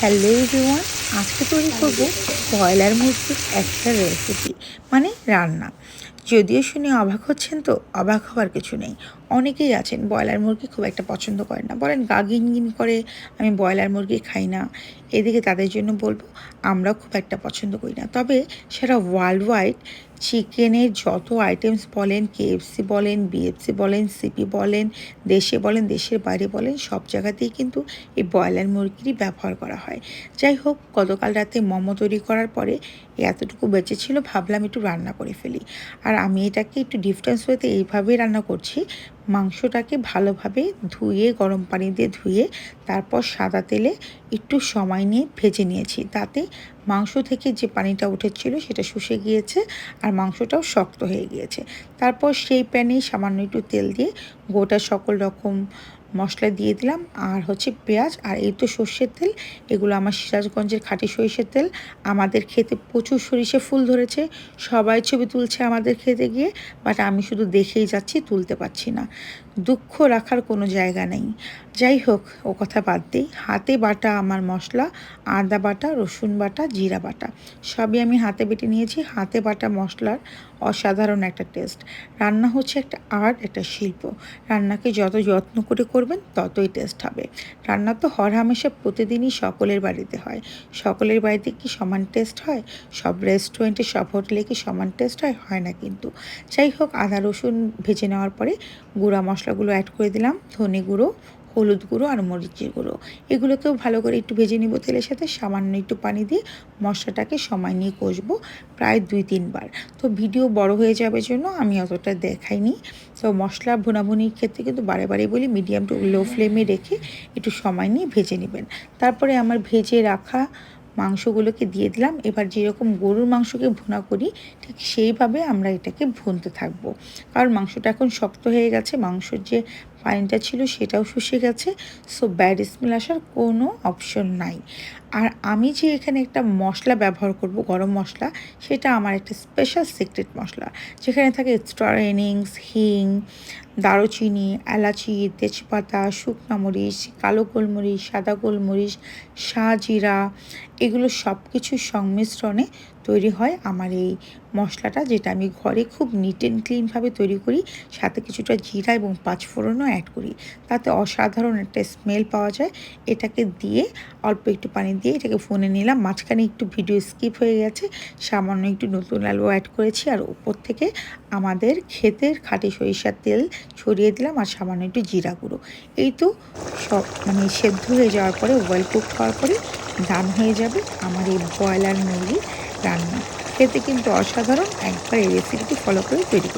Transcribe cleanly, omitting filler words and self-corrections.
Hello everyone, আজকে তৈরি করব ব্রয়লার মুরগির একটা রেসিপি, মানে রান্না। যদিও শুনে অবাক হচ্ছেন, তো অবাক হওয়ার কিছু নেই। অনেকেই আছেন ব্রয়লার মুরগি খুব একটা পছন্দ করেন না, বলেন গা ঘিনঘিন করে, আমি ব্রয়লার মুরগি খাই না। এদিকে তাদের জন্য বলবো, আমরাও খুব একটা পছন্দ করি না, তবে সেটা ওয়ার্ল্ড ওয়াইড চিকেনের যত আইটেমস বলেন, কেএফসি বলেন, বিএফসি বলেন, সিপি বলেন, দেশে বলেন, দেশের বাইরে বলেন, সব জায়গাতেই কিন্তু এই ব্রয়লার মুরগিরই ব্যবহার করা হয়। যাই হোক, গতকাল রাতে মোমো তৈরি করার পরে এতটুকু বেঁচে ছিল, ভাবলাম একটু রান্না করে ফেলি। আর আমি এটাকে একটু ডিফারেন্স ওয়েতে এইভাবেই রান্না করছি। মাংসটাকে ভালোভাবে ধুয়ে, গরম পানি দিয়ে ধুয়ে, তারপর সাদা তেলে একটু সময় নিয়ে ভেজে নিয়েছি। তাতে মাংস থেকে যে পানিটা উঠেছিল সেটা শুষে গিয়েছে, আর মাংসটাও শক্ত হয়ে গিয়েছে। তারপর সেই প্যানেই সামান্য একটু তেল দিয়ে গোটা সকল রকম মশলা দিয়ে দিলাম, আর পেঁয়াজ, আর এই তো সর্ষের তেল। এগুলো আমার সিরাজগঞ্জের খাঁটি সরিষার তেল। আমাদের খেতে প্রচুর সরিষা ফুল ধরেছে, সবাই ছবি তুলছে আমাদের খেতে গিয়ে, বাট আমি শুধু দেখেই যাচ্ছি, তুলতে পারছি না। দুঃখ রাখার কোনো জায়গা নেই। যাই হোক, ও কথা বাদ দিই। হাতে বাটা আমার মশলা, আদা বাটা, রসুন বাটা, জিরা বাটা, সবই আমি হাতে বেটে নিয়েছি। হাতে বাটা মশলার অসাধারণ একটা টেস্ট। রান্না হচ্ছে একটা আর্ট, একটা শিল্প। রান্নাকে যত যত্ন করে করবেন ততই টেস্ট হবে। রান্না তো হরহামেশা প্রতিদিনই সকলের বাড়িতে হয়। সকলের বাড়িতে কি সমান টেস্ট হয়? সব রেস্টুরেন্টে, সব হোটেলে কি সমান টেস্ট হয়? হয় না কিন্তু। যাই হোক, আদা রসুন ভেজে নেওয়ার পরে গুঁড়া মশলাগুলো অ্যাড করে দিলাম। ধনে গুঁড়ো, হলুদ গুঁড়ো আর মরিচের গুঁড়ো, এগুলোকেও ভালো করে একটু ভেজে নিব তেলের সাথে। সামান্য একটু পানি দিয়ে মশলাটাকে সময় নিয়ে কষবো, প্রায় 2-3 বার। তো ভিডিও বড় হয়ে যাবে জন্য আমি অতটা দেখাইনি। তো মশলা ভুনাভুনির ক্ষেত্রে কিন্তু বারে বারে বলি, মিডিয়াম টু লো ফ্লেমে রেখে একটু সময় নিয়ে ভেজে নেবেন। তারপরে আমার ভেজে রাখা মাংসগুলোকে দিয়ে দিলাম। এবার যেরকম গরুর মাংসকে ভুনা করি, ঠিক সেইভাবে আমরা এটাকে ভুনতে থাকবো। কারণ মাংসটা এখন শক্ত হয়ে গেছে, মাংসর যে পানিটা ছিল সেটাও শুষে গেছে। সো ব্যাড স্মেল আসার কোনো অপশন নাই। আর আমি যে এখানে একটা মশলা ব্যবহার করব, গরম মশলা, সেটা আমার একটা স্পেশাল সিক্রেট মশলা, যেখানে থাকে স্টার এনিংস, হিং, দারুচিনি, এলাচি, তেজপাতা, শুকনো মরিচ, কালো গোলমরিচ, সাদা গোলমরিচ, শাহজিরা, এগুলো সব কিছুর সংমিশ্রণে তৈরি হয় আমার এই মশলাটা, যেটা আমি ঘরে খুব নিট অ্যান্ড ক্লিনভাবে তৈরি করি। সাথে কিছুটা জিরা এবং পাঁচফোড়নও অ্যাড করি, তাতে অসাধারণ একটা স্মেল পাওয়া যায়। এটাকে দিয়ে অল্প একটু পানি দিয়ে এটাকে ফুনে নিলাম। মাঝখানে একটু ভিডিও স্কিপ হয়ে গেছে, সামান্য একটু নতুন আলু অ্যাড করেছি, আর উপর থেকে আমাদের ক্ষেতের খাঁটি সরিষার তেল ছড়িয়ে দিলাম, আর সামান্য একটু জিরা গুঁড়ো। এই তো সব সেদ্ধ হয়ে যাওয়ার পরে, ওয়েল কুক হওয়ার পরে ডান হয়ে যাবে আমার এই ব্রয়লার মুরগির রান্না। খেতে কিন্তু অসাধারণ। একবার এই রেসিপিটি ফলো করে তৈরি করুন।